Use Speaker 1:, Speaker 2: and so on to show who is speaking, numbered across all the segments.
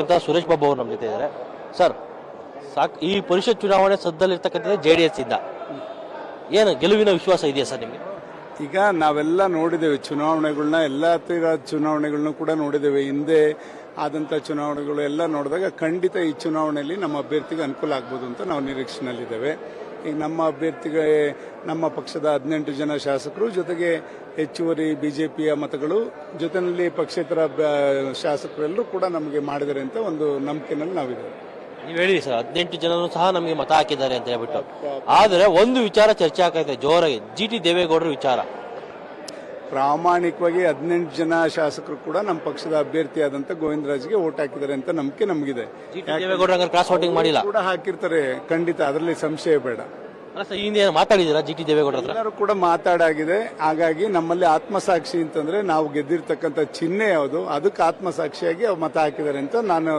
Speaker 1: ಆಗಿರ್ತಕ್ಕಂಥ ಸುರೇಶ್ ಬಾಬು ಅವರು ನಮ್ಮ ಜೊತೆ ಇದ್ದಾರೆ. ಸರ್, ಈ ಪರಿಷತ್ ಚುನಾವಣೆ ಸದ್ದಲ್ಲಿರ್ತಕ್ಕಂಥದ್ದು JDS ಇಂದ ಏನು ಗೆಲುವಿನ ವಿಶ್ವಾಸ ಇದೆಯಾ ಸರ್ ನಿಮಗೆ?
Speaker 2: ಈಗ ನಾವೆಲ್ಲ ನೋಡಿದ್ದೇವೆ ಚುನಾವಣೆಗಳನ್ನ, ಎಲ್ಲ ಚುನಾವಣೆಗಳನ್ನ ಕೂಡ ನೋಡಿದ್ದೇವೆ. ಹಿಂದೆ ಆದಂಥ ಚುನಾವಣೆಗಳು ಎಲ್ಲ ನೋಡಿದಾಗ ಖಂಡಿತ ಈ ಚುನಾವಣೆಯಲ್ಲಿ ನಮ್ಮ ಅಭ್ಯರ್ಥಿಗೆ ಅನುಕೂಲ ಆಗ್ಬೋದು ಅಂತ ನಾವು ನಿರೀಕ್ಷೆನಲ್ಲಿದ್ದೇವೆ. ಈಗ ನಮ್ಮ ಅಭ್ಯರ್ಥಿಗೆ ನಮ್ಮ ಪಕ್ಷದ 18 ಜನ ಶಾಸಕರು, ಜೊತೆಗೆ ಹೆಚ್ಚುವರಿ ಬಿಜೆಪಿಯ ಮತಗಳು, ಜೊತೆಯಲ್ಲಿ ಪಕ್ಷೇತರ ಶಾಸಕರೆಲ್ಲರೂ ಕೂಡ ನಮಗೆ ಮಾಡಿದ್ದಾರೆ ಅಂತ ಒಂದು ನಂಬಿಕೆನಲ್ಲಿ ನಾವಿದ್ದೇವೆ.
Speaker 1: ನೀವು ಹೇಳಿ ಸರ್, 18 ಜನರು ಸಹ ನಮಗೆ ಮತ ಹಾಕಿದ್ದಾರೆ ಅಂತ ಹೇಳ್ಬಿಟ್ಟು. ಆದರೆ ಒಂದು ವಿಚಾರ ಚರ್ಚೆ ಆಗ್ತಾ ಜೋರಾಗಿ, GT ದೇವೇಗೌಡರ ವಿಚಾರ.
Speaker 2: ಪ್ರಾಮಾಣಿಕವಾಗಿ 18 ಜನ ಶಾಸಕರು ಕೂಡ ನಮ್ಮ ಪಕ್ಷದ ಅಭ್ಯರ್ಥಿಯಾದಂತ ಗೋವಿಂದರಾಜ್ಗೆ ವೋಟ್ ಹಾಕಿದ್ದಾರೆ ಅಂತ ನಂಬಿಕೆ ನಮಗಿದೆ.
Speaker 1: ದೇವೇಗೌಡರ ಕ್ರಾಸ್ ವೋಟಿಂಗ್ ಮಾಡಿಲ್ಲ
Speaker 2: ಕೂಡ ಹಾಕಿರ್ತಾರೆ ಖಂಡಿತ, ಅದರಲ್ಲಿ ಸಂಶಯ ಬೇಡ.
Speaker 1: ಈ ಹಿಂದೆ ಮಾತಾಡಿದ್ದೀರಾ GT ದೇವೇಗೌಡರ?
Speaker 2: ಎಲ್ಲರೂ ಕೂಡ ಮಾತಾಡಾಗಿದೆ. ಹಾಗಾಗಿ ನಮ್ಮಲ್ಲಿ ಆತ್ಮಸಾಕ್ಷಿ ಅಂತಂದ್ರೆ ನಾವು ಗೆದ್ದಿರ್ತಕ್ಕಂಥ ಚಿಹ್ನೆ ಯಾವುದು, ಅದಕ್ಕೆ ಆತ್ಮಸಾಕ್ಷಿಯಾಗಿ ಮತ ಹಾಕಿದ್ದಾರೆ ಅಂತ ನಾನು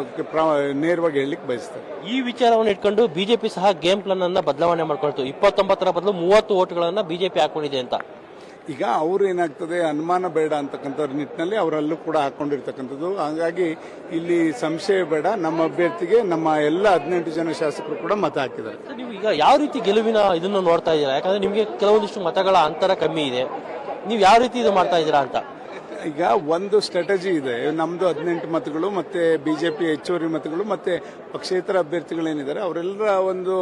Speaker 2: ನೇರವಾಗಿ ಹೇಳಲಿಕ್ಕೆ ಬಯಸ್ತೇನೆ.
Speaker 1: ಈ ವಿಚಾರವನ್ನು ಇಟ್ಕೊಂಡು ಬಿಜೆಪಿ ಸಹ ಗೇಮ್ ಪ್ಲಾನ್ ಅನ್ನ ಬದಲಾವಣೆ ಮಾಡ್ಕೊಳ್ತು. 29ರ ಬದಲು 30 ವೋಟ್ಗಳನ್ನ ಬಿಜೆಪಿ ಹಾಕೊಂಡಿದೆ ಅಂತ.
Speaker 2: ಈಗ ಅವ್ರು ಏನಾಗ್ತದೆ, ಅನುಮಾನ ಬೇಡ ಅಂತಕ್ಕಂಥ ನಿಟ್ಟಿನಲ್ಲಿ ಅವರಲ್ಲೂ ಕೂಡ ಹಾಕೊಂಡಿರ್ತಕ್ಕಂಥದ್ದು. ಹಾಗಾಗಿ ಇಲ್ಲಿ ಸಂಶಯ ಬೇಡ, ನಮ್ಮ ಅಭ್ಯರ್ಥಿಗೆ ನಮ್ಮ ಎಲ್ಲ 18 ಜನ ಶಾಸಕರು ಕೂಡ ಮತ ಹಾಕಿದ್ದಾರೆ.
Speaker 1: ನೀವು ಈಗ ಯಾವ ರೀತಿ ಗೆಲುವಿನ ಇದನ್ನು ನೋಡ್ತಾ ಇದ್ದೀರಾ? ಯಾಕಂದ್ರೆ ನಿಮಗೆ ಕೆಲವೊಂದಿಷ್ಟು ಮತಗಳ ಅಂತರ ಕಮ್ಮಿ ಇದೆ, ನೀವು ಯಾವ ರೀತಿ ಇದು ಮಾಡ್ತಾ ಇದ್ದೀರಾ ಅಂತ?
Speaker 2: ಈಗ ಒಂದು ಸ್ಟ್ರಾಟಜಿ ಇದೆ. ನಮ್ದು 18 ಮತಗಳು, ಮತ್ತೆ ಬಿಜೆಪಿ ಹೆಚ್ಚುವರಿ ಮತಗಳು, ಮತ್ತೆ ಪಕ್ಷೇತರ ಅಭ್ಯರ್ಥಿಗಳೇನಿದ್ದಾರೆ ಅವರೆಲ್ಲರ ಒಂದು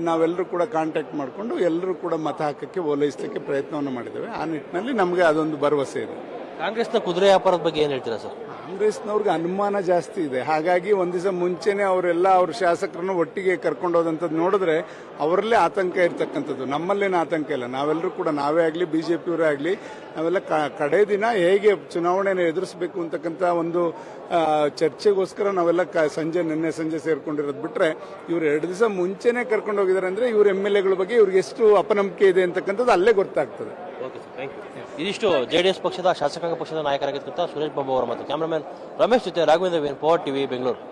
Speaker 2: ನಾವೆಲ್ಲರೂ ಕೂಡ ಕಾಂಟ್ಯಾಕ್ಟ್ ಮಾಡಿಕೊಂಡು ಎಲ್ಲರೂ ಕೂಡ ಮತ ಹಾಕಕ್ಕೆ ಓಲೈಸಲಿಕ್ಕೆ ಪ್ರಯತ್ನವನ್ನು ಮಾಡಿದ್ದೇವೆ. ಆ ನಿಟ್ಟಿನಲ್ಲಿ ನಮಗೆ ಅದೊಂದು ಭರವಸೆ ಇದೆ.
Speaker 1: ಕಾಂಗ್ರೆಸ್ನ ಕುದುರೆ ವ್ಯಾಪಾರದ ಬಗ್ಗೆ ಏನ್ ಹೇಳ್ತೀರಾ ಸರ್?
Speaker 2: ಕಾಂಗ್ರೆಸ್ನವ್ರಿಗೆ ಅನುಮಾನ ಜಾಸ್ತಿ ಇದೆ. ಹಾಗಾಗಿ ಒಂದ್ ದಿವಸ ಮುಂಚೆನೆ ಅವರೆಲ್ಲ ಅವ್ರ ಶಾಸಕರನ್ನು ಒಟ್ಟಿಗೆ ಕರ್ಕೊಂಡು ಹೋದಂಥದ್ದು ನೋಡಿದ್ರೆ ಅವರಲ್ಲೇ ಆತಂಕ ಇರ್ತಕ್ಕಂಥದ್ದು. ನಮ್ಮಲ್ಲೇನು ಆತಂಕ ಇಲ್ಲ. ನಾವೆಲ್ಲರೂ ಕೂಡ, ನಾವೇ ಆಗಲಿ ಬಿಜೆಪಿಯವರೇ ಆಗಲಿ, ನಾವೆಲ್ಲ ಕಡೆ ದಿನ ಹೇಗೆ ಚುನಾವಣೆಯನ್ನು ಎದುರಿಸಬೇಕು ಅಂತಕ್ಕಂಥ ಒಂದು ಚರ್ಚೆಗೋಸ್ಕರ ನಾವೆಲ್ಲ ನಿನ್ನೆ ಸಂಜೆ ಸೇರ್ಕೊಂಡಿರೋದು ಬಿಟ್ರೆ, ಇವ್ರು 2 ದಿವಸ ಮುಂಚೆನೆ ಕರ್ಕೊಂಡು ಹೋಗಿದ್ದಾರೆ ಅಂದ್ರೆ ಇವ್ರ MLAಗಳ ಬಗ್ಗೆ ಇವ್ರಿಗೆ ಎಷ್ಟು ಅಪನಂಬಿಕೆ ಇದೆ ಅಂತಕ್ಕಂಥದ್ದು ಅಲ್ಲೇ ಗೊತ್ತಾಗ್ತದೆ.
Speaker 1: ಇದಿಷ್ಟು JDS ಪಕ್ಷದ ಶಾಸಕಾಂಗ ಪಕ್ಷದ ನಾಯಕರಾಗಿರ್ತಕ್ಕಂಥ ಸುರೇಶ್ ಬಾಬು ಅವರ ಮತ್ತು ಕ್ಯಾಮರಾಮನ್ ರಮೇಶ್ ಜೊತೆ ರಾಘವೇಂದ್ರ, ಪವರ್ ಟಿವಿ, ಬೆಂಗಳೂರು.